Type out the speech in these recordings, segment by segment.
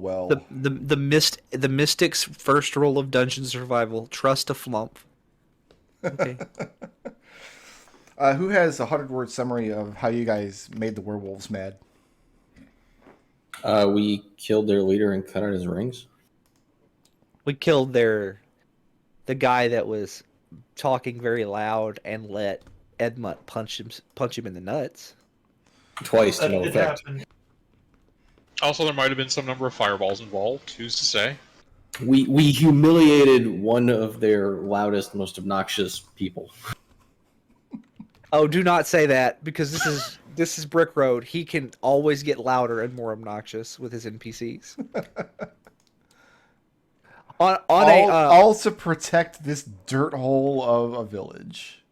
well. The mystic's first rule of dungeon survival: trust a Flumph. Okay. Who has a 100-word summary of how you guys made the werewolves mad? We killed their leader and cut out his rings. We killed the guy that was talking very loud and let Edmont punch him in the nuts. Twice to no It effect. happened. Also, there might have been some number of fireballs involved. Who's to say? We humiliated one of their loudest, most obnoxious people. Oh, do not say that, because this is Brick Road. He can always get louder and more obnoxious with his NPCs. All to protect this dirt hole of a village.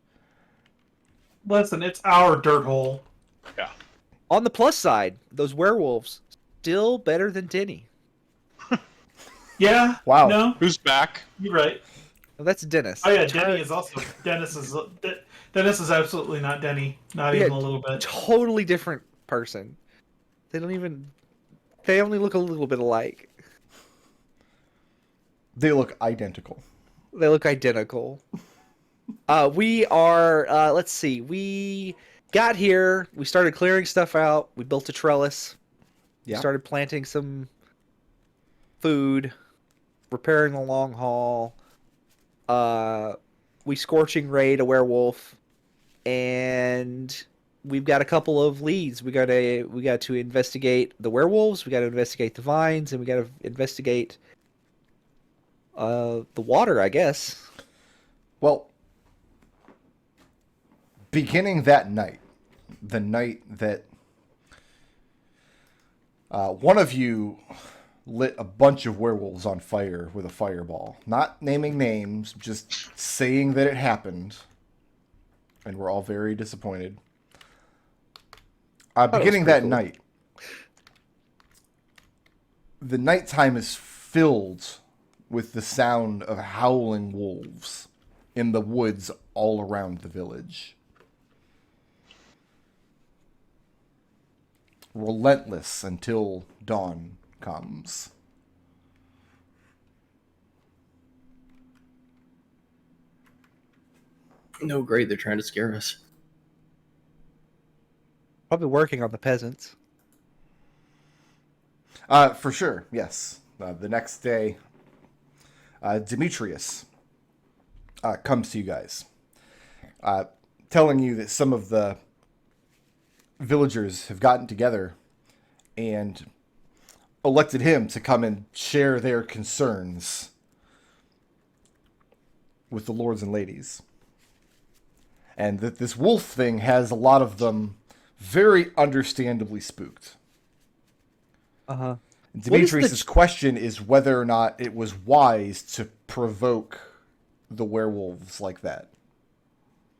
Listen, it's our dirt hole. Yeah. On the plus side, those werewolves still better than Denny. Yeah. Wow. No, Who's back? you're right. Well, that's Dennis. Oh yeah, Denny is also. Dennis is absolutely not Denny. Not even a little bit. Totally different person. They only look a little bit alike. They look identical. They look identical. We are, let's see, we got here, we started clearing stuff out, we built a trellis, we started planting some food, repairing the long haul, we scorching raid a werewolf, and we've got a couple of leads. We got to investigate the werewolves, we got to investigate the vines, and we got to investigate the water, I guess. Well, beginning that night, the night that one of you lit a bunch of werewolves on fire with a fireball. Not naming names, just saying that it happened. And we're all very disappointed. Beginning that night, the nighttime is filled with the sound of howling wolves in the woods all around the village. Relentless until dawn comes. No, great. They're trying to scare us. Probably working on the peasants. For sure, yes. The next day, Demetrius comes to you guys, telling you that some of the villagers have gotten together and elected him to come and share their concerns with the lords and ladies. And that this wolf thing has a lot of them very understandably spooked. Uh-huh. Demetrius' question is whether or not it was wise to provoke the werewolves like that.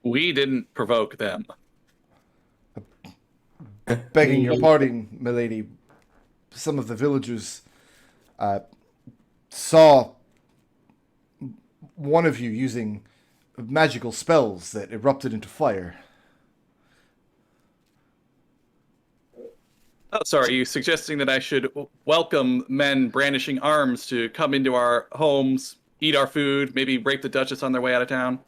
We didn't provoke them. Begging your pardon, milady, some of the villagers saw one of you using magical spells that erupted into fire. Oh, sorry, are you suggesting that I should welcome men brandishing arms to come into our homes, eat our food, maybe rape the Duchess on their way out of town?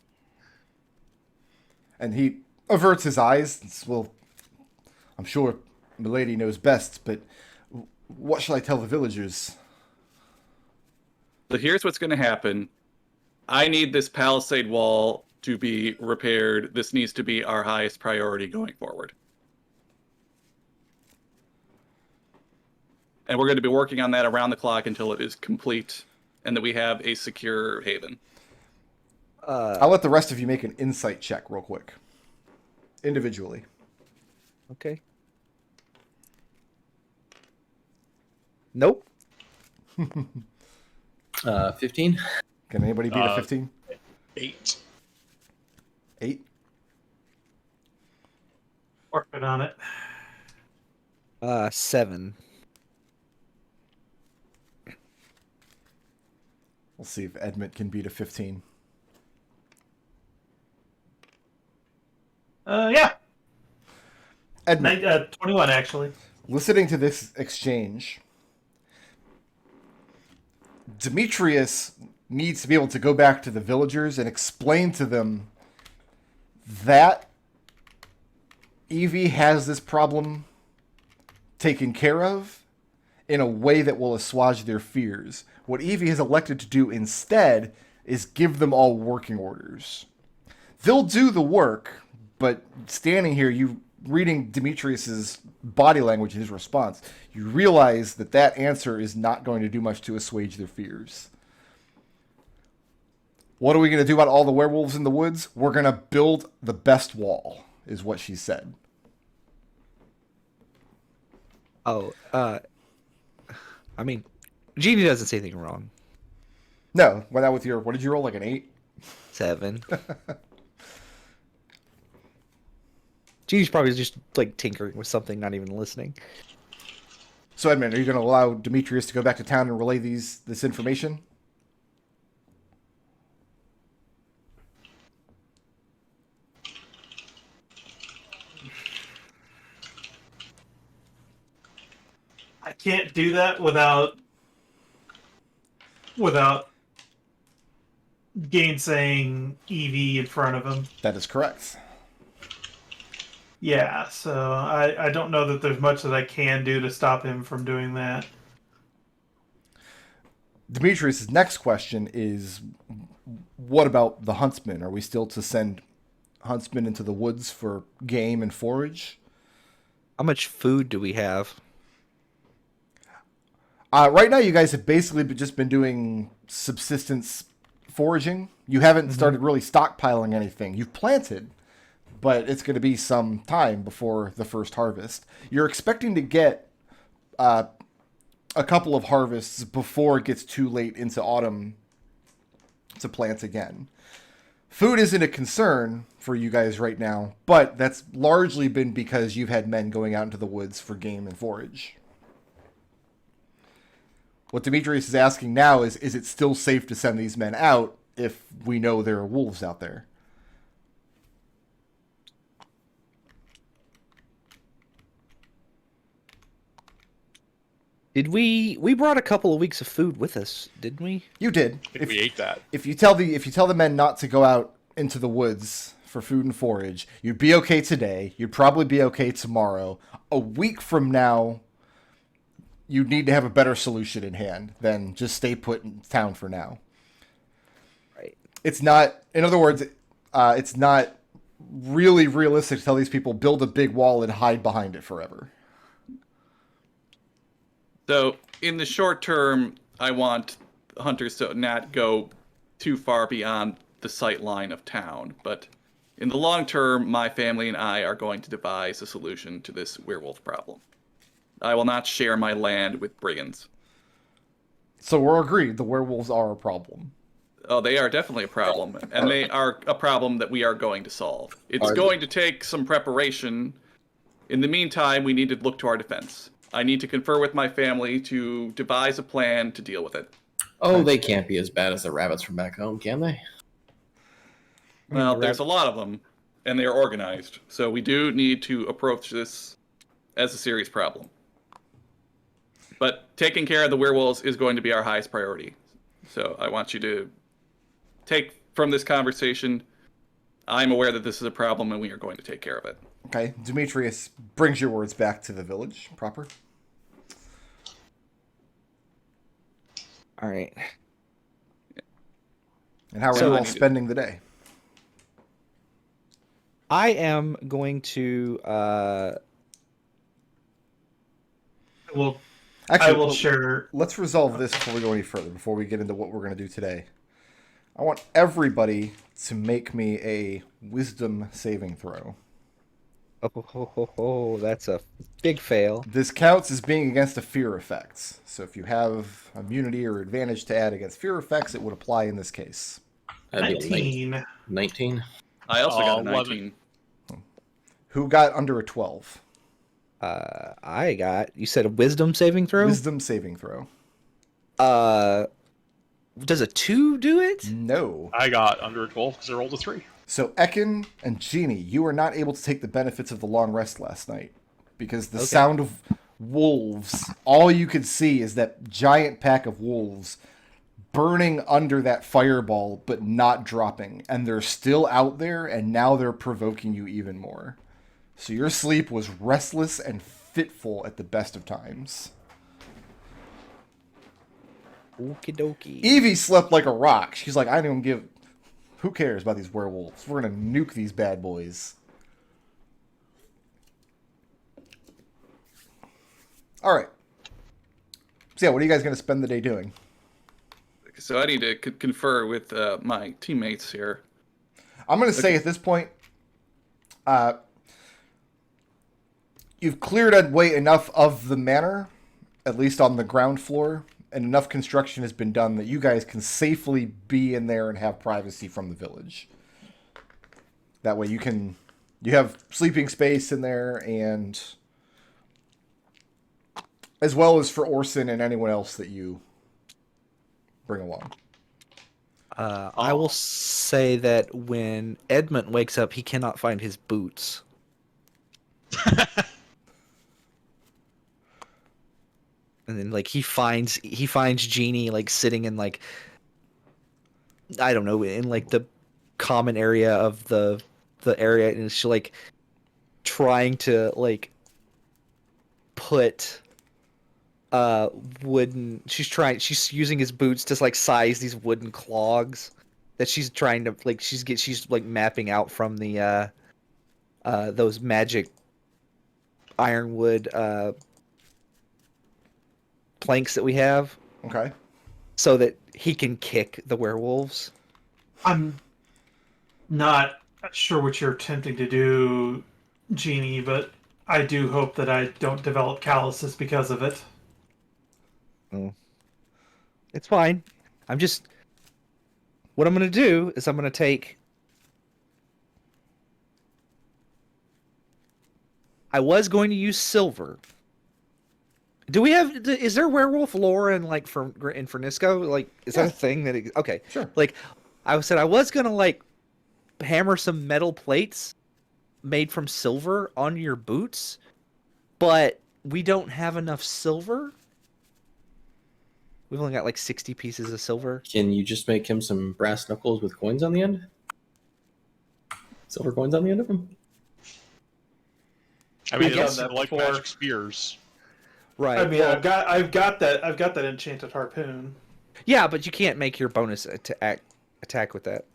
And he averts his eyes. And says, well, I'm sure milady knows best, but what shall I tell the villagers? So here's what's going to happen. I need this palisade wall to be repaired. This needs to be our highest priority going forward. And we're going to be working on that around the clock until it is complete and that we have a secure haven. I'll let the rest of you make an insight check real quick. Individually. Okay. Nope. 15? Can anybody beat a 15? 8. 8? Working on it. 7. We'll see if Edmont can beat a 15. Yeah. Edmont, 21 actually. listening to this exchange, Demetrius needs to be able to go back to the villagers and explain to them that Evie has this problem taken care of in a way that will assuage their fears. What Evie has elected to do instead is give them all working orders. They'll do the work, but standing here, you reading Demetrius's body language and his response, you realize that that answer is not going to do much to assuage their fears. What are we going to do about all the werewolves in the woods? We're going to build the best wall, is what she said. Oh, I mean, Eugenia doesn't say anything wrong. No, went out with your, what did you roll, like an 8? 7. Eugenia's probably just like tinkering with something, not even listening. So Edmund, are you going to allow Demetrius to go back to town and relay this information? I can't do that without gainsaying Evie in front of him. That is correct. Yeah, so I don't know that there's much that I can do to stop him from doing that. Demetrius' next question is, what about the huntsmen? Are we still to send huntsmen into the woods for game and forage? How much food do we have? Right now, you guys have basically just been doing subsistence foraging. You haven't started really stockpiling anything. You've planted, but it's going to be some time before the first harvest. You're expecting to get a couple of harvests before it gets too late into autumn to plant again. Food isn't a concern for you guys right now, but that's largely been because you've had men going out into the woods for game and forage. What Demetrius is asking now is it still safe to send these men out if we know there are wolves out there? Did we brought a couple of weeks of food with us, didn't we? You did. I think we ate that. If you tell the men not to go out into the woods for food and forage, you'd be okay today. You'd probably be okay tomorrow. A week from now, you need to have a better solution in hand than just stay put in town for now. Right. It's not, in other words, it's not really realistic to tell these people build a big wall and hide behind it forever. So, in the short term, I want hunters to not go too far beyond the sight line of town. But in the long term, my family and I are going to devise a solution to this werewolf problem. I will not share my land with brigands. So we're agreed, the werewolves are a problem. Oh, they are definitely a problem, and they are a problem that we are going to solve. It's going to take some preparation. In the meantime, we need to look to our defense. I need to confer with my family to devise a plan to deal with it. Oh, they can't be as bad as the rabbits from back home, can they? Well, there's a lot of them, and they are organized. So we do need to approach this as a serious problem. But taking care of the werewolves is going to be our highest priority. So I want you to take from this conversation, I'm aware that this is a problem and we are going to take care of it. Okay, Demetrius brings your words back to the village proper. All right. And how are you all spending the day? I am going to. I will share. Let's resolve this before we go any further, before we get into what we're going to do today. I want everybody to make me a wisdom saving throw. Oh, that's a big fail. This counts as being against a fear effect. So if you have immunity or advantage to add against fear effects, it would apply in this case. 19. 19? I also got a 11. 19. Who got under a 12? I got. You said a wisdom saving throw. Wisdom saving throw. Does a 2 do it? No. I got under a 12 because I rolled a 3. So Ekon and Jeannie, you are not able to take the benefits of the long rest last night because the sound of wolves, all you could see is that giant pack of wolves burning under that fireball, but not dropping. And they're still out there, and now they're provoking you even more. So your sleep was restless and fitful at the best of times. Okie dokie. Evie slept like a rock. She's like, I don't give... Who cares about these werewolves? We're going to nuke these bad boys. All right. So yeah, what are you guys going to spend the day doing? So I need to confer with my teammates here. I'm going to say at this point, you've cleared away enough of the manor, at least on the ground floor, and enough construction has been done that you guys can safely be in there and have privacy from the village. That way you have sleeping space in there, and as well as for Orson and anyone else that you bring along. I will say that when Edmont wakes up, he cannot find his boots. And then like he finds Jeannie like sitting in like, I don't know, in like the common area of the area, and she's like trying to like put she's using his boots to like size these wooden clogs that she's trying to like she's like mapping out from the those magic ironwood planks that we have. Okay. So that he can kick the werewolves. I'm not sure what you're attempting to do, Jeannie, but I do hope that I don't develop calluses because of it. It's fine. What I'm going to do is I'm going to take... I was going to use silver. Is there werewolf lore in Fernisco? Like, is that a thing that... Okay. Sure. Like, I said I was going to, like, hammer some metal plates made from silver onto your boots, but we don't have enough silver. We've only got, like, 60 pieces of silver. Can you just make him some brass knuckles with coins on the end? Silver coins on the end of them? I mean, We've it's done that like before. magic spears. Right. I mean, I've got that enchanted harpoon. Yeah, but you can't make your bonus attack with that.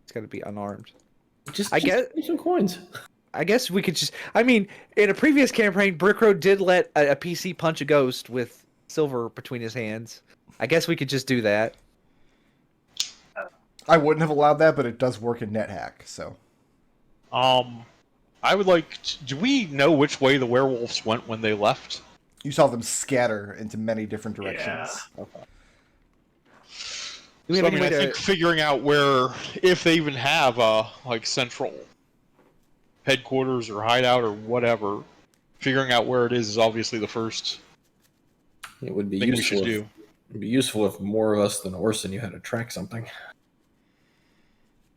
It's got to be unarmed. Just get make some coins. I guess we could just... I mean, in a previous campaign, Brickroad did let a PC punch a ghost with silver between his hands. I guess we could just do that. I wouldn't have allowed that, but it does work in NetHack, so... I would like... Do we know which way the werewolves went when they left? You saw them scatter into many different directions. Yeah. Okay. So, I mean, I think figuring out where, if they even have a like central headquarters or hideout or whatever, figuring out where it is obviously the first It would be thing we useful. should do. It'd be useful if more of us than Orson knew how to track something.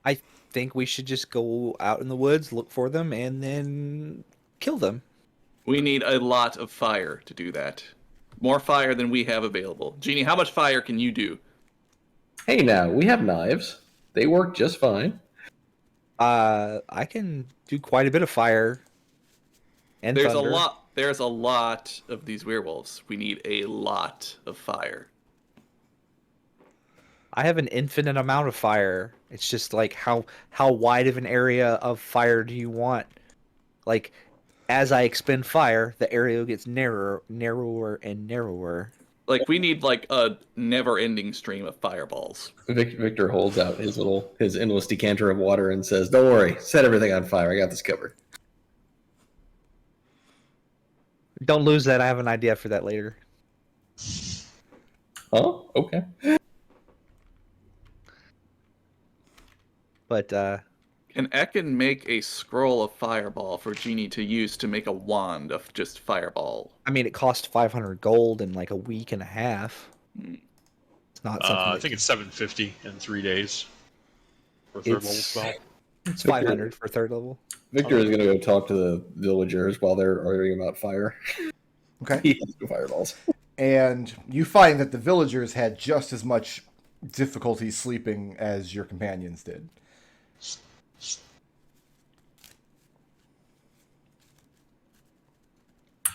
I think we should just go out in the woods, look for them, and then kill them. We need a lot of fire to do that. More fire than we have available. Jeannie, how much fire can you do? Hey, now we have knives. They work just fine. I can do quite a bit of fire. And There's thunder. There's a lot of these werewolves. We need a lot of fire. I have an infinite amount of fire. It's just like how wide of an area of fire do you want? Like, as I expend fire, the area gets narrower and narrower. Like, we need like a never-ending stream of fireballs. Victor holds out his endless decanter of water and says, "Don't worry, set everything on fire. I got this covered." Don't lose that. I have an idea for that later. Oh, okay. But Can Ekon make a scroll of fireball for Jeannie to use to make a wand of just fireball? I mean, it cost 500 gold in like a week and a half. It's not something. I think it's 750 in 3 days for third level spell. It's 500 for third level. Victor is going to go talk to the villagers while they're arguing about fire. Okay. He has no fireballs. And you find that the villagers had just as much difficulty sleeping as your companions did.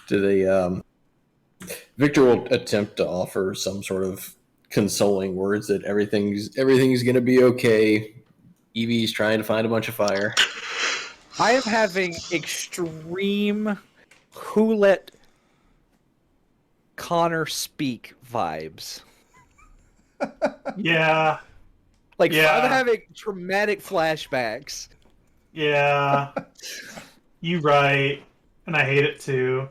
Do they? Victor will attempt to offer some sort of consoling words that everything's going to be okay. Evie's trying to find a bunch of fire. I am having extreme who let Connor speak vibes. Yeah. Like, Yeah. I'm having traumatic flashbacks. Yeah. You right. And I hate it too.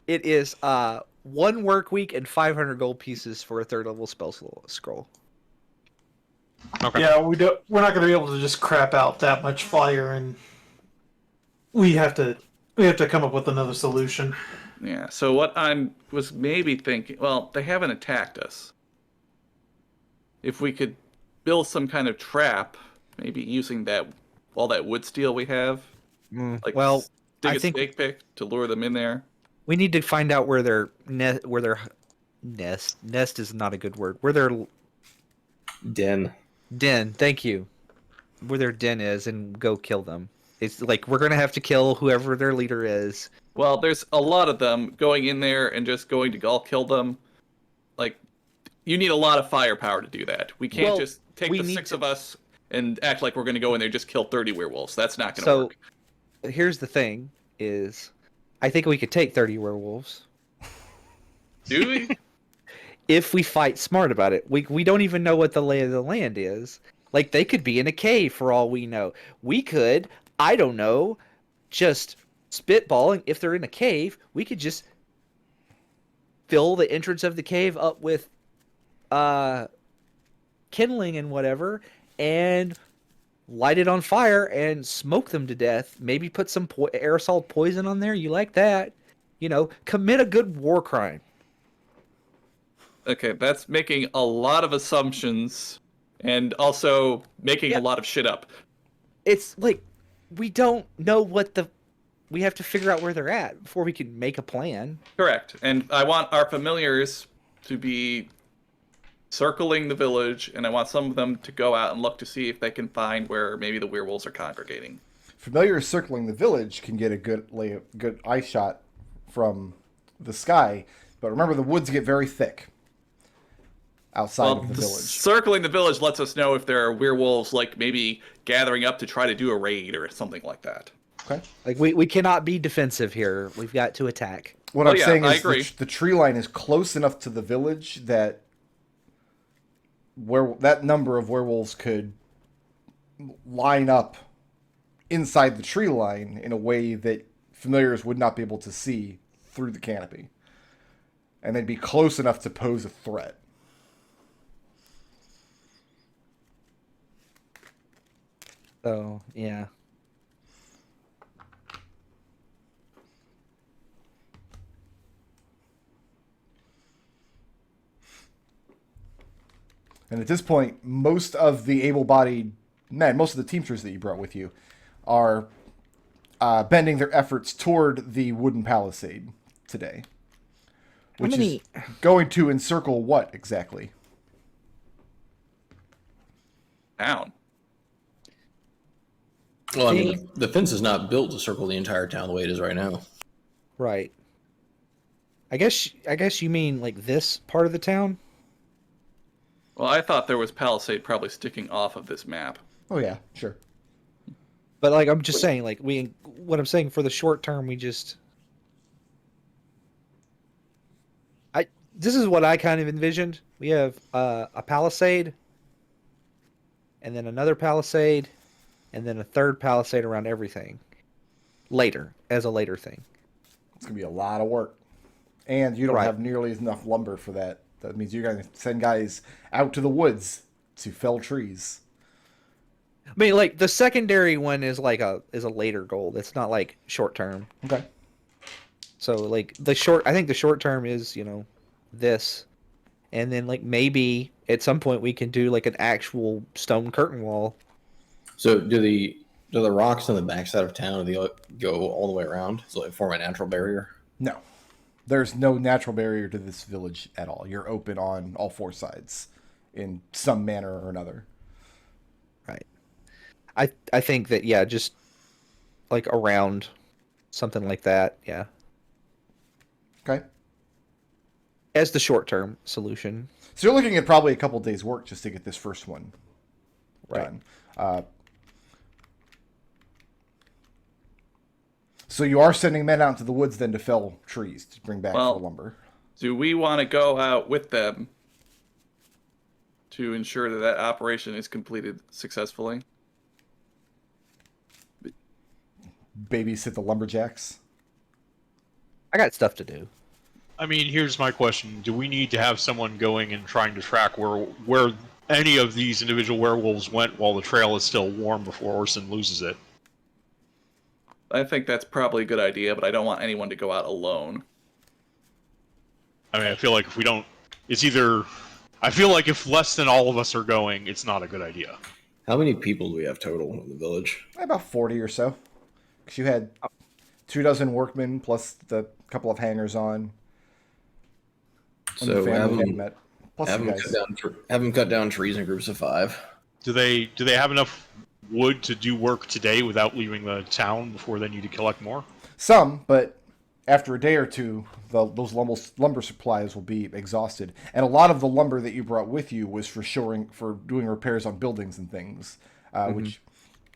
It is 1 work week and 500 gold pieces for a 3rd level spell scroll. Okay. Yeah, we're not going to be able to just crap out that much fire, and we have to come up with another solution. Yeah. So what was maybe thinking, well, they haven't attacked us. If we could build some kind of trap, maybe using all that wood steel we have, like well, dig I a think snake pick to lure them in there. we need to find out where their nest is not a good word. Where their Den. den, thank you. Where their den is, and go kill them. It's like we're gonna have to kill whoever their leader is. Well, there's a lot of them going in there and just going to all kill them. Like, you need a lot of firepower to do that. We can't just take the 6 of us and act like we're going to go in there and just kill 30 werewolves. That's not going to work. So, here's the thing: is I think we could take 30 werewolves Do we? if we fight smart about it. We don't even know what the lay of the land is. Like, they could be in a cave for all we know. We could, I don't know, just spitballing. If they're in a cave, we could just fill the entrance of the cave up with kindling and whatever, and light it on fire and smoke them to death. Maybe put some aerosol poison on there. You like that? You know, commit a good war crime. Okay, that's making a lot of assumptions and also making a lot of shit up. It's like we don't know we have to figure out where they're at before we can make a plan. Correct. And I want our familiars to be circling the village, and I want some of them to go out and look to see if they can find where maybe the werewolves are congregating. Familiars circling the village can get a good eye shot from the sky, but remember the woods get very thick outside of the village. Circling the village lets us know if there are werewolves, like maybe gathering up to try to do a raid or something like that. Okay. Like we cannot be defensive here. We've got to attack. What I'm saying I is agree. the tree line is close enough to the village that where that number of werewolves could line up inside the tree line in a way that familiars would not be able to see through the canopy. And they'd be close enough to pose a threat. So, yeah. And at this point, most of the able-bodied men, most of the teamsters that you brought with you, are bending their efforts toward the wooden palisade today. Which is going to encircle what exactly? Town. Well, I mean, the fence is not built to circle the entire town the way it is right now. Right. I guess you mean like this part of the town? Well, I thought there was palisade probably sticking off of this map. Oh yeah, sure. But like I'm just saying, like what I'm saying for the short term, this is what I kind of envisioned. We have a palisade, and then another palisade, and then a third palisade around everything. Later, as a later thing. It's gonna be a lot of work, and you don't Right. have nearly enough lumber for that. That means you're gonna send guys out to the woods to fell trees. I mean, like the secondary one is like a later goal. It's not like short term. Okay. So like I think the short term is this, and then like maybe at some point we can do like an actual stone curtain wall. So do the rocks on the backside of town, do they go all the way around? So it form a natural barrier? No, there's no natural barrier to this village at all. You're open on all 4 sides, in some manner or another. Right. I think that, yeah, just like around something like that, yeah. Okay. As the short-term solution. So you're looking at probably a couple days' work just to get this first one Right. done. So you are sending men out into the woods then to fell trees to bring back for lumber. Do we want to go out with them to ensure that that operation is completed successfully? Babysit the lumberjacks. I got stuff to do. I mean, here's my question: do we need to have someone going and trying to track where any of these individual werewolves went while the trail is still warm before Orson loses it? I think that's probably a good idea, but I don't want anyone to go out alone. I mean, I feel like if we don't, it's either. I feel like if less than all of us are going, it's not a good idea. How many people do we have total in the village? About 40 or so. Because you had 24 workmen plus the couple of hangers on. So have them cut down trees in groups of 5. Do they have enough wood to do work today without leaving the town before they need to collect more? Some, but after a day or two, those lumber supplies will be exhausted. And a lot of the lumber that you brought with you was for doing repairs on buildings and things, which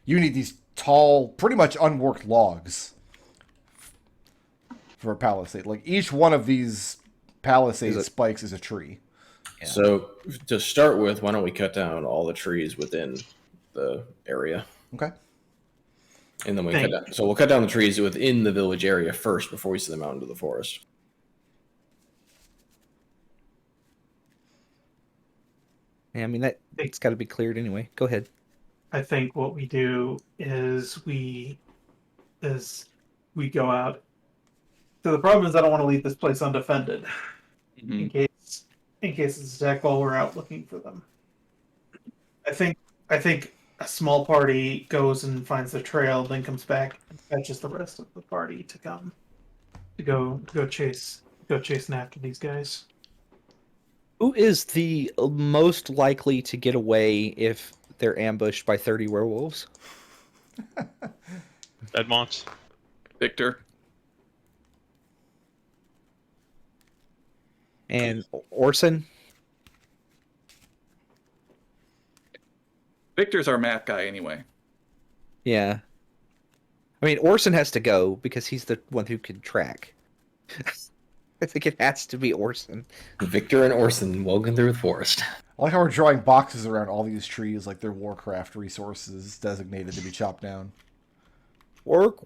you need these tall, pretty much unworked logs for a palisade. Like each one of these palisade spikes is a tree. Yeah. So to start with, why don't we cut down all the trees within the area? Okay. And then we'll cut down the trees within the village area first before we send them out into the forest. Yeah, I mean, it's got to be cleared anyway. Go ahead. I think what we do is we go out. So the problem is I don't want to leave this place undefended in case it's attacked while we're out looking for them. I think a small party goes and finds the trail, then comes back and fetches the rest of the party to come to go chasing after these guys. Who is the most likely to get away if they're ambushed by 30 werewolves? Edmont. Victor. And Orson? Victor's our map guy anyway. Yeah. I mean, Orson has to go because he's the one who can track. I think it has to be Orson. Victor and Orson walking through the forest. I like how we're drawing boxes around all these trees like they're Warcraft resources designated to be chopped down. Work.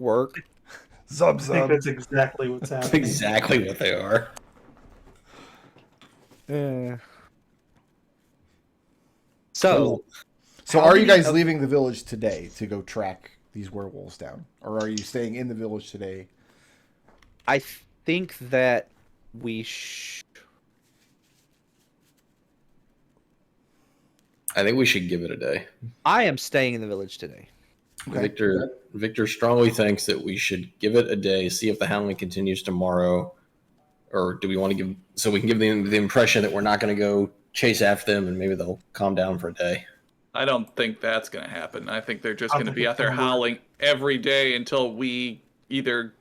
Zub. I think that's exactly what's That's happening. exactly what they are. So are you guys leaving the village today to go track these werewolves down? Or are you staying in the village today? I think that we I think we should give it a day. I am staying in the village today. Okay. Victor strongly thinks that we should give it a day, see if the hounding continues tomorrow, or do we want to we can give them the impression that we're not going to go chase after them and maybe they'll calm down for a day. I don't think that's going to happen. I think they're just going to be out there howling every day until we either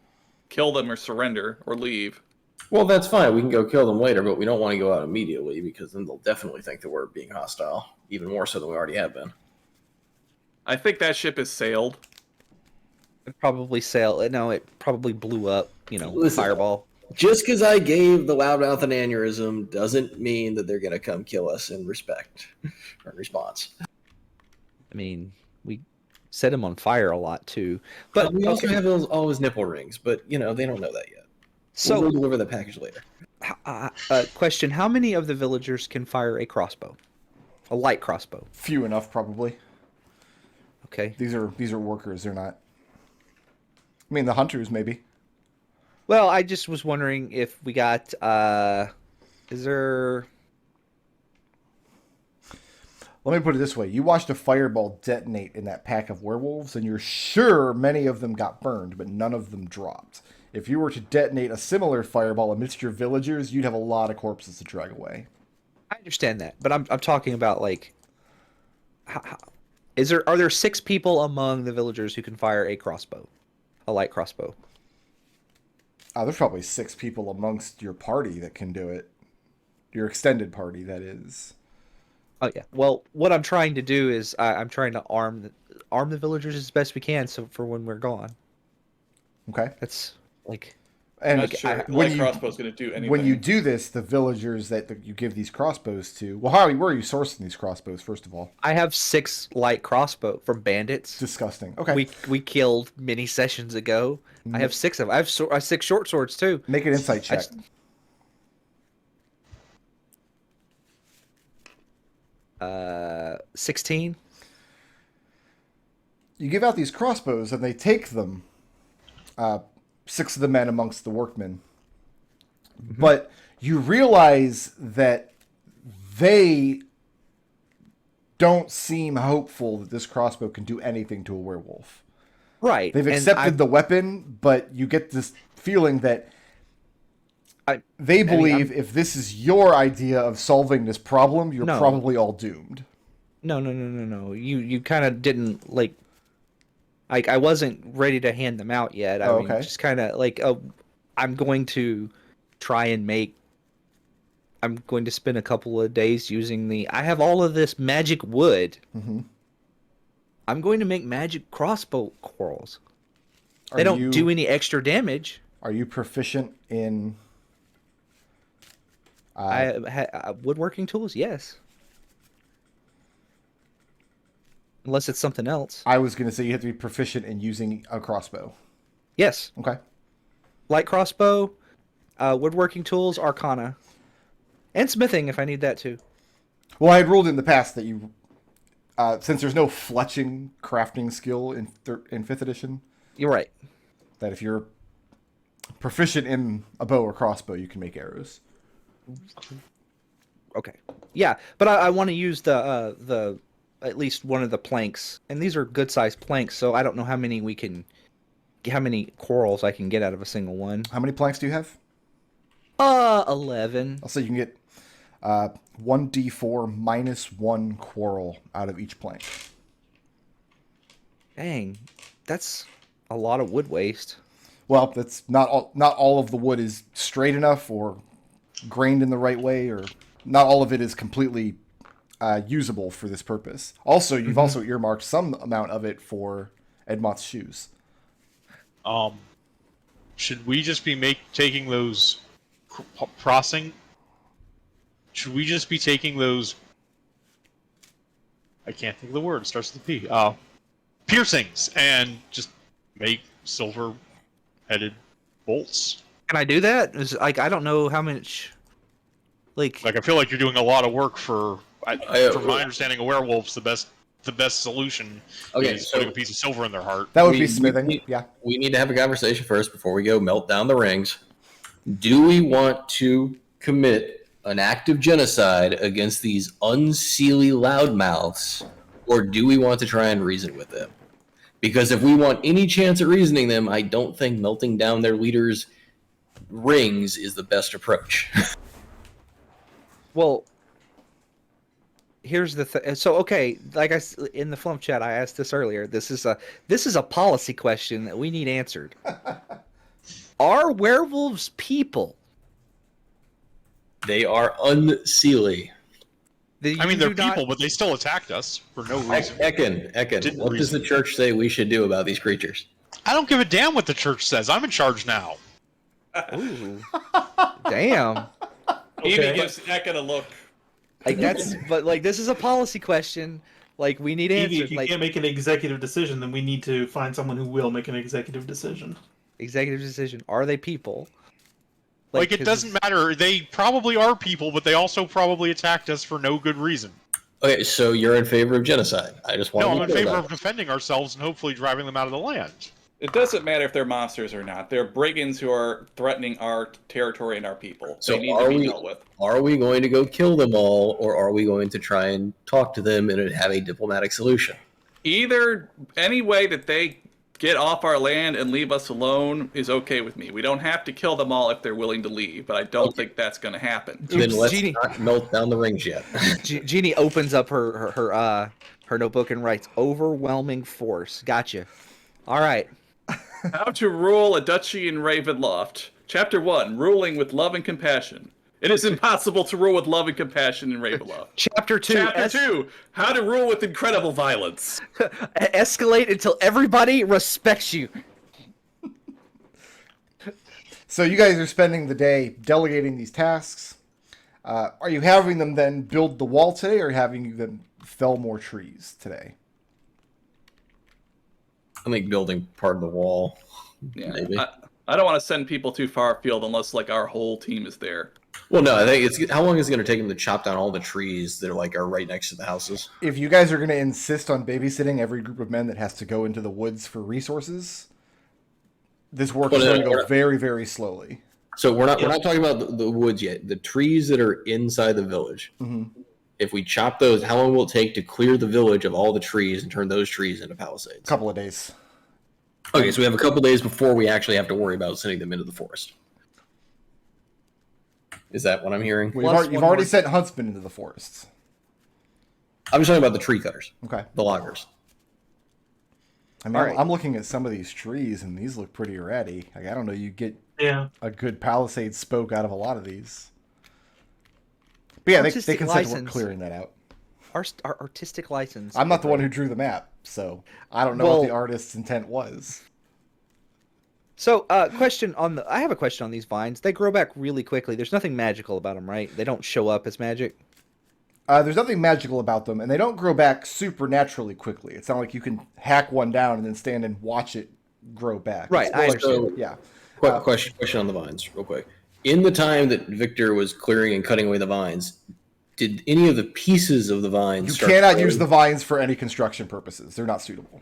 kill them or surrender or leave. Well, that's fine. We can go kill them later, but we don't want to go out immediately because then they'll definitely think that we're being hostile, even more so than we already have been. I think that ship has sailed. It probably sailed. No, it probably blew up. Listen, Fireball. Just because I gave the loudmouth an aneurysm doesn't mean that they're going to come kill us in respect or in response. I mean, we set him on fire a lot too. But we also have all his nipple rings, but they don't know that yet. So we'll deliver the package later. Question: how many of the villagers can fire a crossbow? A light crossbow. Few enough, probably. Okay. These are workers. They're not. I mean, the hunters maybe. Well, I just was wondering if we got. Is there? Let me put it this way: you watched a fireball detonate in that pack of werewolves, and you're sure many of them got burned, but none of them dropped. If you were to detonate a similar fireball amidst your villagers, you'd have a lot of corpses to drag away. I understand that, but I'm talking about like, are there 6 people among the villagers who can fire a crossbow, a light crossbow? There's probably 6 people amongst your party that can do it. Your extended party, that is. Oh yeah. Well, what I'm trying to do is I'm trying to arm the villagers as best we can, so for when we're gone. Okay. That's like. And I'm not sure light crossbow's going to do anything. when you do this, the villagers that you give these crossbows to, well, where are you sourcing these crossbows? First of all, I have 6 light crossbow from bandits. disgusting. Okay, We killed many sessions ago. I have 6 of them. I have 6 short swords too. make an insight check. 16. You give out these crossbows, and they take them. 6 of the men amongst the workmen. But you realize that they don't seem hopeful that this crossbow can do anything to a werewolf. Right. They've and accepted the weapon, but you get this feeling that they believe if this is your idea of solving this problem, you're probably all doomed. No. You kind of didn't like. I wasn't ready to hand them out yet. I mean, just kind of like, I'm going to try and make. I'm going to spend a couple of days using I have all of this magic wood. Mm-hmm. I'm going to make magic crossbow quarrels. They don't do any extra damage. Are you proficient in? Woodworking tools, yes. Unless it's something else. I was going to say you have to be proficient in using a crossbow. Yes. Okay. Light crossbow, woodworking tools, arcana. And smithing if I need that too. Well, I had ruled in the past that you, since there's no fletching crafting skill in 5th edition. You're right. That if you're proficient in a bow or crossbow, you can make arrows. Okay. Yeah, but I want to use the at least one of the planks, and these are good sized planks, so I don't know how many quarrels I can get out of a single one. How many planks do you have? 11. I'll say you can get 1d4 minus 1 quarrel out of each plank. Dang, that's a lot of wood waste. Well, that's not all of the wood is straight enough or grained in the right way, or not all of it is completely usable for this purpose. Also, you've also earmarked some amount of it for Edmont's shoes. Should we just be taking those crossing? Should we just be taking those? I can't think of the word. It starts with a P. Piercings, and just make silver-headed bolts. Can I do that? I don't know how much. Like I feel like you're doing a lot of work for. From my understanding of werewolves, the best solution is putting a piece of silver in their heart. That would be smithing. We need to have a conversation first before we go melt down the rings. Do we want to commit an act of genocide against these unseelie loudmouths, or do we want to try and reason with them? Because if we want any chance at reasoning them, I don't think melting down their leaders' rings is the best approach. Well, here's the thing. So, okay, like in the Flumph chat, I asked this earlier. This is a policy question that we need answered. Are werewolves people? They are unseelie. They're people, but they still attacked us for no reason. Ekon, what does the church say we should do about these creatures? I don't give a damn what the church says. I'm in charge now. Ooh. Damn. Evie gives Ekon a look. But this is a policy question. Like, we need answers. Evie, if you can't make an executive decision, then we need to find someone who will make an executive decision. Executive decision. Are they people? Like it doesn't matter. They probably are people, but they also probably attacked us for no good reason. Okay, so you're in favor of genocide. I just want to I'm in favor of defending ourselves and hopefully driving them out of the land. It doesn't matter if they're monsters or not. They're brigands who are threatening our territory and our people. So they need to be dealt with. Are we going to go kill them all, or are we going to try and talk to them and have a diplomatic solution? Either any way that they get off our land and leave us alone is okay with me. We don't have to kill them all if they're willing to leave, but I don't think that's going to happen. Then let's Genie. not melt down the rings yet. Jeannie opens up her notebook and writes overwhelming force. Gotcha. All right. How to rule a duchy in Ravenloft. Chapter 1, ruling with love and compassion. It is impossible to rule with love and compassion in Ravenloft. Chapter 2. Chapter 2, how to rule with incredible violence. Escalate until everybody respects you. So you guys are spending the day delegating these tasks. Are you having them then build the wall today, or having them fell more trees today? I think building part of the wall. Yeah, Maybe. I don't want to send people too far afield unless like our whole team is there. Well, no, I think it's how long is it going to take them to chop down all the trees that are right next to the houses? If you guys are going to insist on babysitting every group of men that has to go into the woods for resources, this work is going to go very, very slowly. So we're not talking about the woods yet. The trees that are inside the village. Mm-hmm. If we chop those, how long will it take to clear the village of all the trees and turn those trees into palisades? A couple of days. Okay, so we have a couple days before we actually have to worry about sending them into the forest. Is that what I'm hearing? Well, you've already sent huntsmen into the forests. I'm just talking about the tree cutters. Okay. The loggers. I mean, I'm looking at some of these trees, and these look pretty ratty. Like, I don't know, you get a good palisade spoke out of a lot of these. But yeah, they can set to work clearing that out. Our artistic license. I'm not the one who drew the map, so I don't know what the artist's intent was. So, I have a question on these vines. They grow back really quickly. There's nothing magical about them, right? They don't show up as magic. There's nothing magical about them, and they don't grow back supernaturally quickly. It's not like you can hack one down and then stand and watch it grow back. Right, I understand. Yeah. Question on the vines, real quick. In the time that Victor was clearing and cutting away the vines, did any of the pieces of the vines You cannot use the vines for any construction purposes. They're not suitable.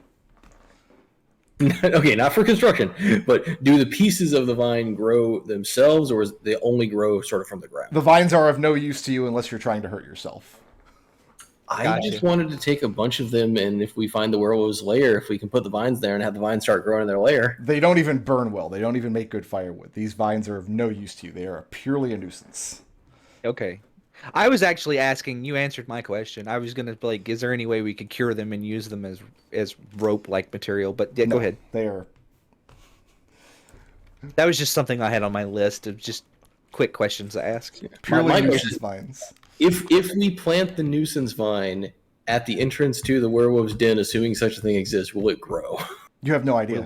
Okay, not for construction, but do the pieces of the vine grow themselves, or they only grow sort of from the ground? The vines are of no use to you unless you're trying to hurt yourself. I just wanted to take a bunch of them, and if we find the werewolf's lair, if we can put the vines there and have the vines start growing in their lair. They don't even burn well. They don't even make good firewood. These vines are of no use to you. They are purely a nuisance. Okay. I was actually asking, you answered my question. I was going to be like, is there any way we could cure them and use them as rope-like material? But yeah, go ahead. They are. That was just something I had on my list of just quick questions to ask. Purely nuisance vines. If we plant the nuisance vine at the entrance to the werewolf's den, assuming such a thing exists, will it grow? You have no idea.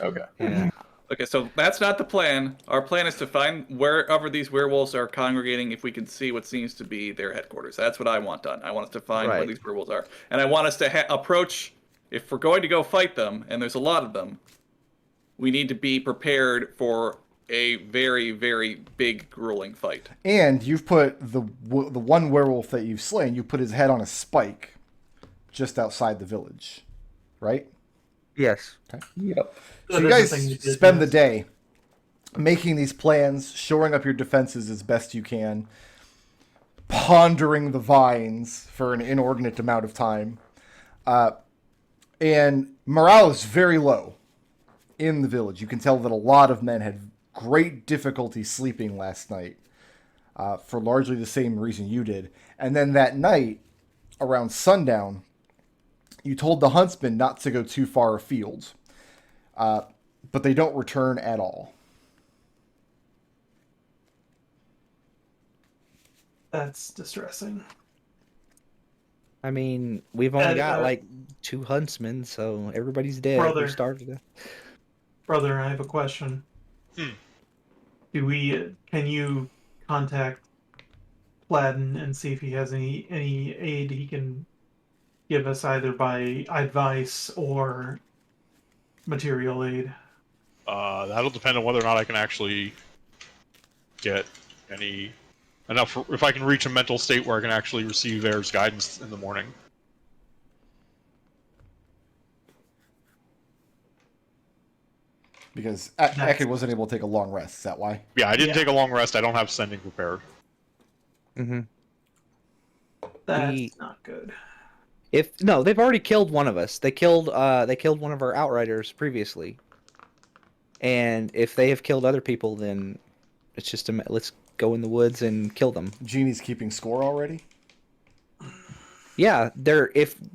Okay. Yeah. Okay, so that's not the plan. Our plan is to find wherever these werewolves are congregating, if we can see what seems to be their headquarters. That's what I want done. I want us to find where these werewolves are. And I want us to approach, if we're going to go fight them, and there's a lot of them, we need to be prepared for a very, very big, grueling fight. And you've put the one werewolf that you've slain, you put his head on a spike just outside the village, right? Yes. Okay. Yep. So you guys spend the day making these plans, shoring up your defenses as best you can, pondering the vines for an inordinate amount of time. And morale is very low in the village. You can tell that a lot of men had great difficulty sleeping last night for largely the same reason you did. And then that night, around sundown, you told the huntsman not to go too far afield. But they don't return at all. That's distressing. I mean, we've only got like 2 huntsmen, so everybody's dead. Brother. We're starved to death. Brother, I have a question. Can you contact Platten and see if he has any aid he can give us, either by advice or material aid? That'll depend on whether or not I can actually get enough. If I can reach a mental state where I can actually receive Air's guidance in the morning. Because Ekon wasn't able to take a long rest. Is that why? Yeah, I didn't take a long rest. I don't have sending prepared. Mm-hmm. That's not good. If no, they've already killed one of us. They killed one of our outriders previously. And if they have killed other people, then it's just let's go in the woods and kill them. Genie's keeping score already. Yeah,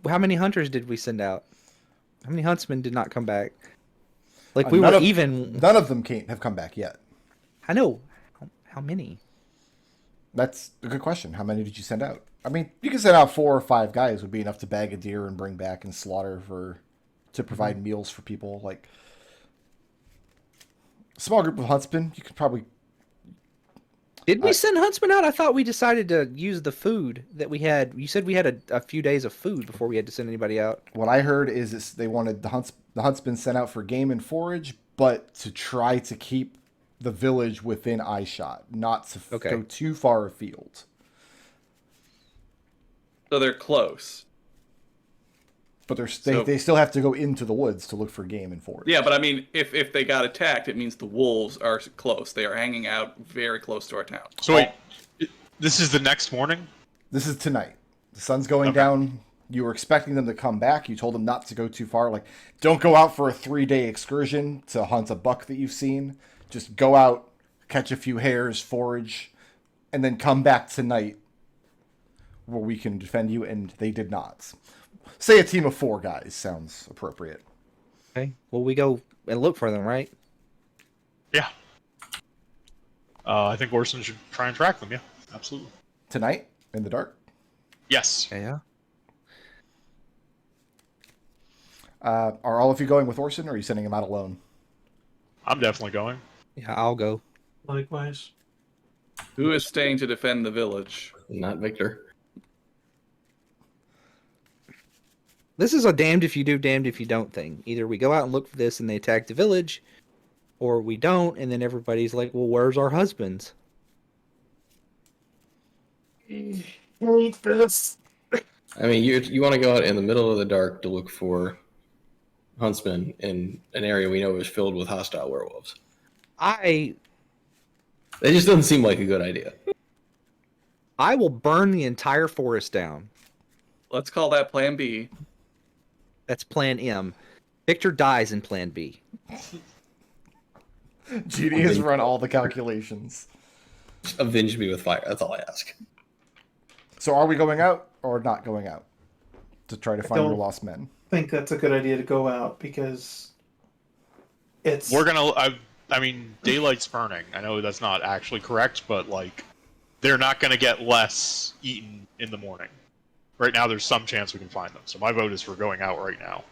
how many hunters did we send out? How many huntsmen did not come back? Like we were even. None of them have come back yet. I know. How many? That's a good question. How many did you send out? I mean, you can send out 4 or 5 guys would be enough to bag a deer and bring back and slaughter to provide meals for people. Like a small group of huntsmen, you could probably. Did we send huntsmen out? I thought we decided to use the food that we had. You said we had a few days of food before we had to send anybody out. What I heard is they wanted the huntsmen sent out for game and forage, but to try to keep the village within eyeshot, not to go too far afield. So they're close. But they still have to go into the woods to look for game and forage. Yeah, but I mean, if they got attacked, it means the wolves are close. They are hanging out very close to our town. So wait, this is the next morning? This is tonight. The sun's going down. You were expecting them to come back. You told them not to go too far. Like, don't go out for a 3-day excursion to hunt a buck that you've seen. Just go out, catch a few hares, forage, and then come back tonight where we can defend you, and they did not. Say a team of 4 guys sounds appropriate. Okay. Well, we go and look for them, right? Yeah. I think Orson should try and track them, yeah. Absolutely. Tonight? In the dark? Yes. Yeah. Are all of you going with Orson, or are you sending him out alone? I'm definitely going. Yeah, I'll go. Likewise. Who is staying to defend the village? Not Victor. This is a damned if you do, damned if you don't thing. Either we go out and look for this and they attack the village, or we don't, and then everybody's like, well, where's our husbands? Hate this. I mean, you want to go out in the middle of the dark to look for huntsmen in an area we know is filled with hostile werewolves. That just doesn't seem like a good idea. I will burn the entire forest down. Let's call that Plan B. That's Plan M. Victor dies in Plan B. Genie has run all the calculations. Just avenge me with fire. That's all I ask. So are we going out or not going out to try to find your lost men? I think that's a good idea to go out because it's. We're gonna. I mean, daylight's burning. I know that's not actually correct, but like, they're not gonna get less eaten in the morning. Right now, there's some chance we can find them. So my vote is for going out right now.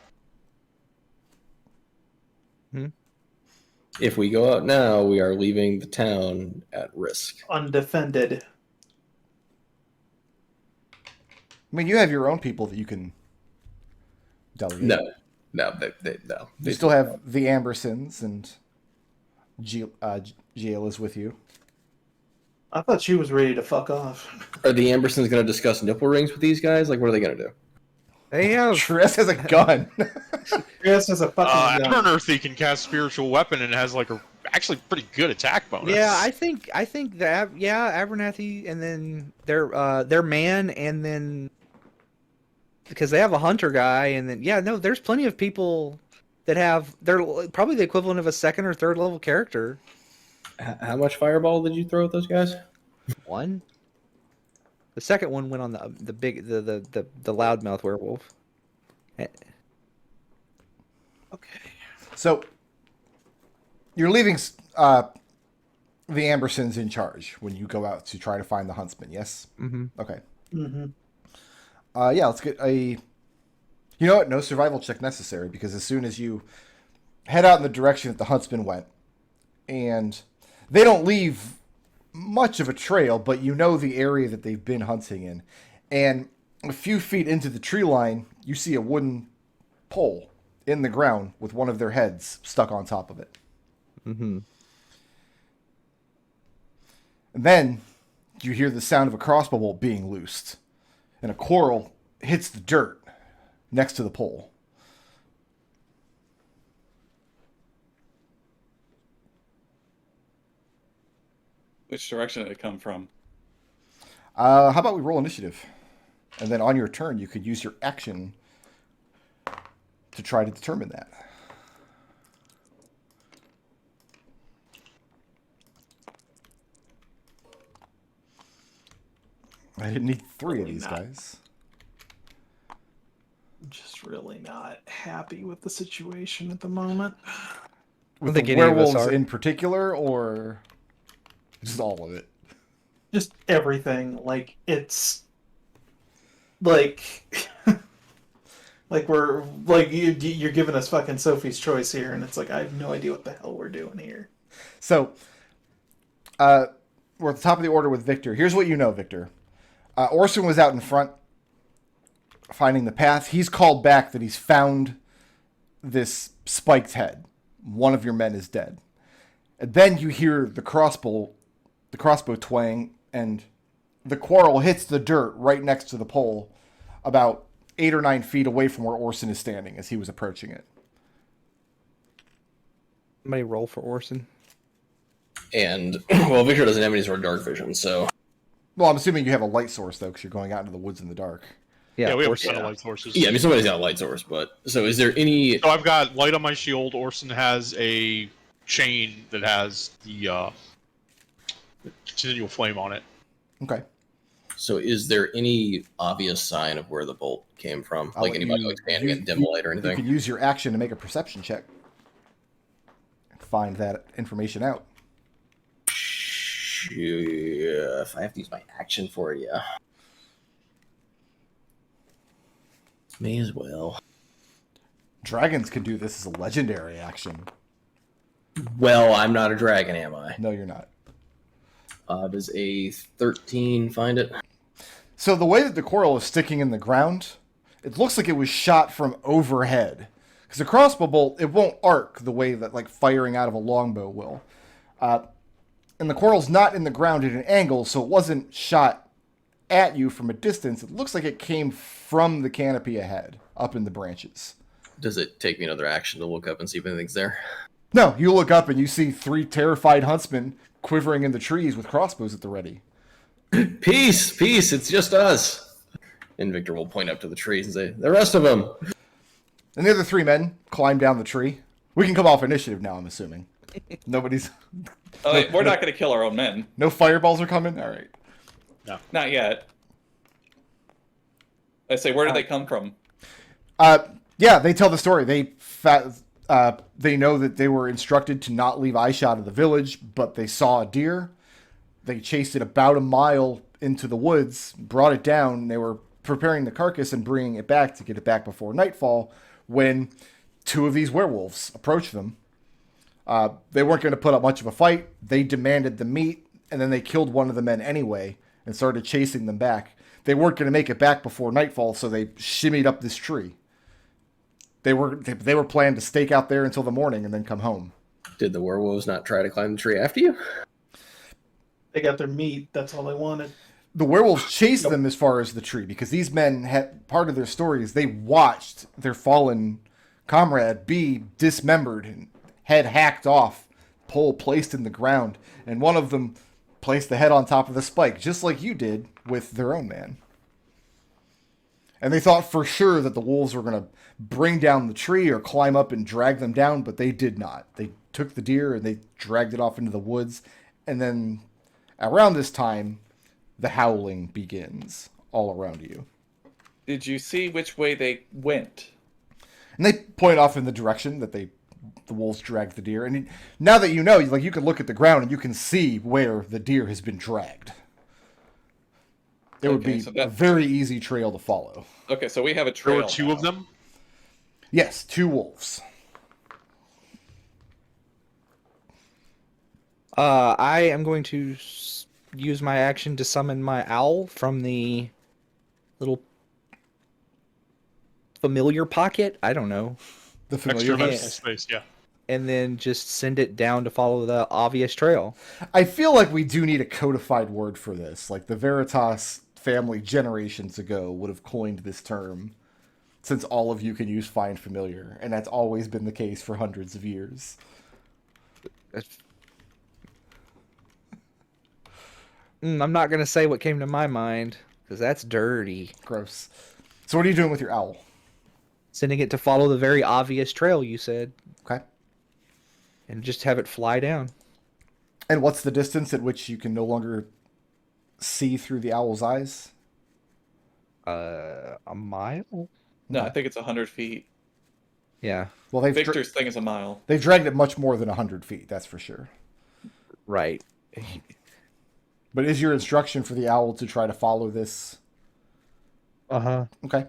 If we go out now, we are leaving the town at risk. Undefended. I mean, you have your own people that you can delegate. No. No. You still have the Ambersons, and Jill is with you. I thought she was ready to fuck off. Are the Ambersons going to discuss nipple rings with these guys? Like, what are they going to do? They have. Tress has a gun. Yes, as a fucking gun. Earthy can cast spiritual weapon and has like a actually pretty good attack bonus. Yeah, I think that Abernathy, and then their man, and then because they have a hunter guy, and then there's plenty of people that they're probably the equivalent of a 2nd or 3rd level character. How much fireball did you throw at those guys? 1. The second one went on the big the loudmouth werewolf. Okay. So you're leaving the Ambersons in charge when you go out to try to find the huntsman. Yes. Mm-hmm. Okay. Mm-hmm. Yeah. Let's get a. You know what? No survival check necessary, because as soon as you head out in the direction that the huntsman went, and they don't leave much of a trail, but you know the area that they've been hunting in. And a few feet into the tree line, you see a wooden pole in the ground with one of their heads stuck on top of it. Mm-hmm. And then you hear the sound of a crossbow bolt being loosed, and a quarrel hits the dirt next to the pole. Which direction did it come from? How about we roll initiative? And then on your turn, you could use your action to try to determine that. I didn't need 3 of these guys. I'm just really not happy with the situation at the moment. With think the any of us werewolves are. in particular, or just all of it? Just everything. Like, it's like like we're like you're giving us fucking Sophie's Choice here, and it's like I have no idea what the hell we're doing here. So, we're at the top of the order with Victor. Here's what you know, Victor. Orson was out in front, finding the path. He's called back that he's found this spiked head. One of your men is dead. And then you hear the crossbow twang, and the quarrel hits the dirt right next to the pole, about 8 or 9 feet away from where Orson is standing as he was approaching it. Somebody roll for Orson. And, well, Victor doesn't have any sort of dark vision, so... Well, I'm assuming you have a light source, though, because you're going out into the woods in the dark. Yeah, we have a Orson. ton of light sources. Yeah, I mean, somebody's got a light source, but... So is there any... So I've got light on my shield. Orson has a chain that has the continual flame on it. Okay. So is there any obvious sign of where the bolt came from? I'll Like let anybody you- like standing at dim light or You could anything? use your action to make a perception check. Find that information out. Yeah, if I have to use my action for it, yeah. May as well. Dragons can do this as a legendary action. Well, I'm not a dragon, am I? No, you're not. Does a 13 find it? So the way that the coral is sticking in the ground, it looks like it was shot from overhead. Because a crossbow bolt, it won't arc the way that like firing out of a longbow will. And the coral's not in the ground at an angle, so it wasn't shot at you from a distance. It looks like it came from the canopy ahead, up in the branches. Does it take me another action to look up and see if anything's there? No, you look up and you see 3 terrified huntsmen quivering in the trees with crossbows at the ready. Peace, peace, it's just us. And Victor will point up to the trees and say, the rest of them. And the other 3 men climb down the tree. We can come off initiative now, I'm assuming. Nobody's... We're not going to kill our own men. No fireballs are coming? All right. Not yet. I say, where did they come from? Yeah, they tell the story. They know that they were instructed to not leave eyeshot of the village, but they saw a deer. They chased it about a mile into the woods, brought it down, and they were preparing the carcass and bringing it back to get it back before nightfall when 2 of these werewolves approached them. They weren't going to put up much of a fight. They demanded the meat, and then they killed one of the men anyway and started chasing them back. They weren't going to make it back before nightfall, so they shimmied up this tree. They were planning to stake out there until the morning and then come home. Did the werewolves not try to climb the tree after you? They got their meat. That's all they wanted. The werewolves chased them as far as the tree because these men had part of their story is they watched their fallen comrade be dismembered and head hacked off, pole placed in the ground, and one of them placed the head on top of the spike, just like you did with their own man. And they thought for sure that the wolves were going to bring down the tree or climb up and drag them down, but they did not. They took the deer and they dragged it off into the woods, and then around this time, the howling begins all around you. Did you see which way they went? And they point off in the direction that the wolves dragged the deer. And now that you know, like you can look at the ground and you can see where the deer has been dragged. It would be a very easy trail to follow. Okay, so we have a trail. There were 2 of them? Yes, 2 wolves. I am going to use my action to summon my owl from the little familiar pocket. I don't know. The Extra familiar dimensional voice. space, yeah. And then just send it down to follow the obvious trail. I feel like we do need a codified word for this. Like the Veritas family generations ago would have coined this term, since all of you can use Find Familiar, and that's always been the case for hundreds of years. I'm not going to say what came to my mind, because that's dirty. Gross. So what are you doing with your owl? Sending it to follow the very obvious trail you said, Okay. and just have it fly down. And what's the distance at which you can no longer see through the owl's eyes? A mile? No, I think it's 100 feet. Yeah, Well, they've Victor's thing is a mile. they've dragged it much more than 100 feet, that's for sure. right. But is your instruction for the owl to try to follow this? Uh-huh. Okay.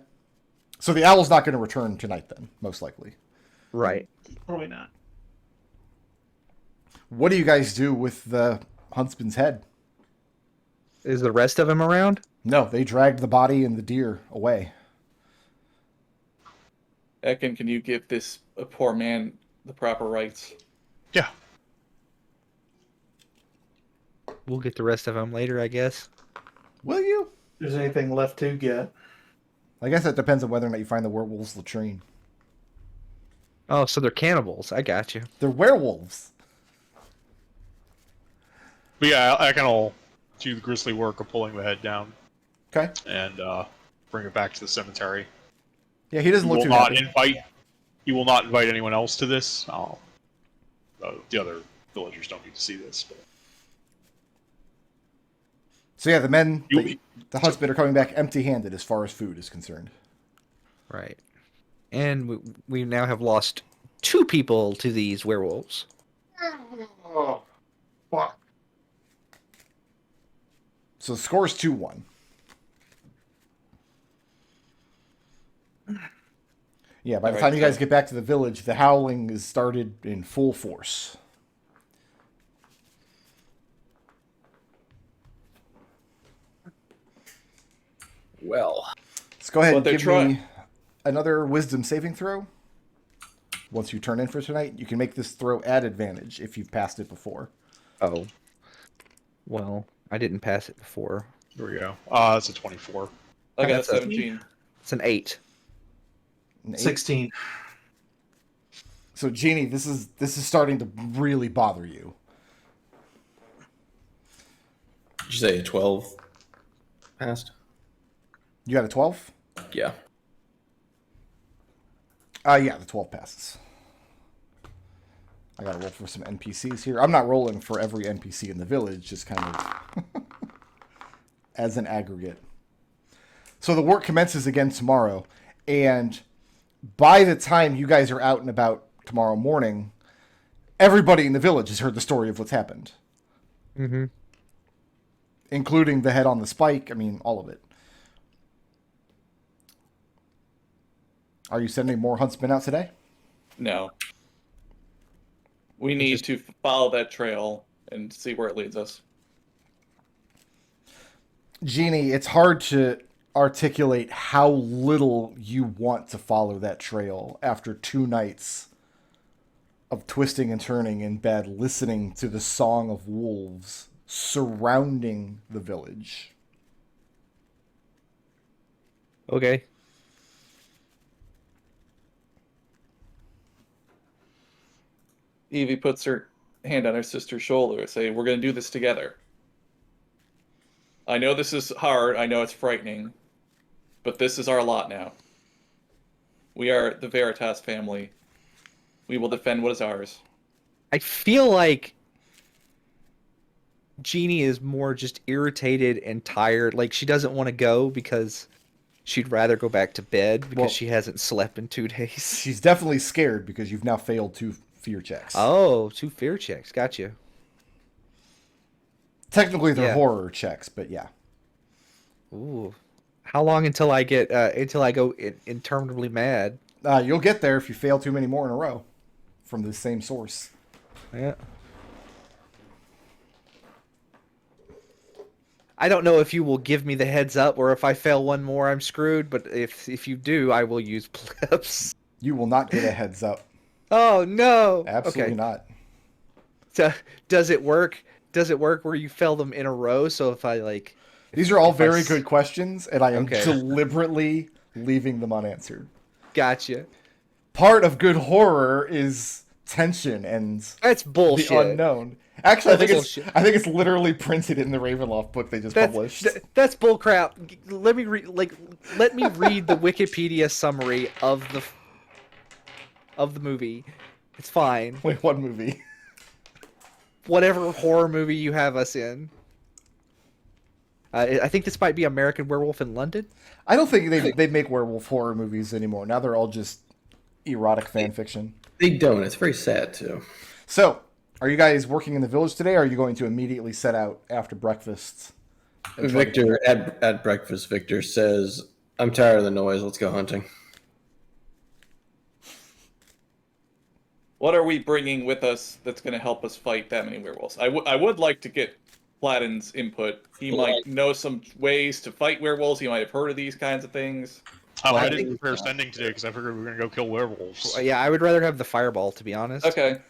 So the owl's not going to return tonight then, most likely. Right. Probably not. What do you guys do with the huntsman's head? Is the rest of him around? No, they dragged the body and the deer away. Ekon, can you give this poor man the proper rights? Yeah. We'll get the rest of him later, I guess. Will you? If there's anything left to get. I guess that depends on whether or not you find the werewolves' latrine. Oh, so they're cannibals. I got you. They're werewolves. But yeah, I can do the grisly work of pulling the head down Okay. and bring it back to the cemetery. Yeah, he doesn't He look will too not happy. invite. He will not invite anyone else to this. The other villagers don't need to see this. But... So yeah, the men, You- the husband are coming back empty-handed as far as food is concerned. Right. And we now have lost 2 people to these werewolves. Oh, fuck. So the score's 2-1. Yeah, by the All time right, you guys so- get back to the village, the howling is started in full force. Well, Let's go ahead But and they're give me another wisdom saving throw. Once you turn in for tonight, you can make this throw at advantage if you've passed it before. Oh. Well, I didn't pass it before. Here we go. That's a 24. I got a That's a- 17. It's an 8. An 8. 16. So Jeannie, this is starting to really bother you. did you say a 12 passed? You got a 12? Yeah. Yeah, the 12 passes. I gotta roll for some NPCs here. I'm not rolling for every NPC in the village, just kind of as an aggregate. So the work commences again tomorrow, and by the time you guys are out and about tomorrow morning, everybody in the village has heard the story of what's happened. Mm-hmm. Including the head on the spike. I mean, all of it. Are you sending more huntsmen out today? No. We need to follow that trail and see where it leads us. Jeannie, it's hard to articulate how little you want to follow that trail after 2 nights of twisting and turning in bed, listening to the song of wolves surrounding the village. Okay. Evie puts her hand on her sister's shoulder and say, "We're going to do this together. I know this is hard. I know it's frightening. But this is our lot now. We are the Veritas family. We will defend what is ours." I feel like Jeannie is more just irritated and tired. Like she doesn't want to go because she'd rather go back to bed because Well- she hasn't slept in 2 days. She's definitely scared because you've now failed 2 fear checks. Oh, 2 fear checks. Gotcha. Technically, they're Yeah. horror checks, but yeah. Ooh. How long until I get until I go interminably mad? You'll get there if you fail too many more in a row from the same source. Yeah. I don't know if you will give me the heads up or if I fail one more I'm screwed, but if you do, I will use plebs. You will not get a heads up. Oh no. Absolutely Okay. not. So, does it work? Does it work where you fail them in a row? So if I like These are all if I very s- good questions, and I am Okay. deliberately leaving them unanswered. Gotcha. Part of good horror is tension and That's the bullshit. unknown. Actually, I think Bullshit. it's literally printed in the Ravenloft book they just published. That's bullcrap. Let me read the Wikipedia summary of the movie. It's fine. Wait, what movie? Whatever horror movie you have us in. I think this might be American Werewolf in London. I don't think they make werewolf horror movies anymore. Now they're all just erotic fan fiction. They don't. It's very sad too. So, are you guys working in the village today, or are you going to immediately set out after breakfast? Victor at breakfast. Victor says, "I'm tired of the noise. Let's go hunting." What are we bringing with us that's going to help us fight that many werewolves? I would like to get Platin's input. He might know some ways to fight werewolves. He might have heard of these kinds of things. I didn't prepare sending today because I figured we were going to go kill werewolves. Yeah, I would rather have the fireball, to be honest. Okay.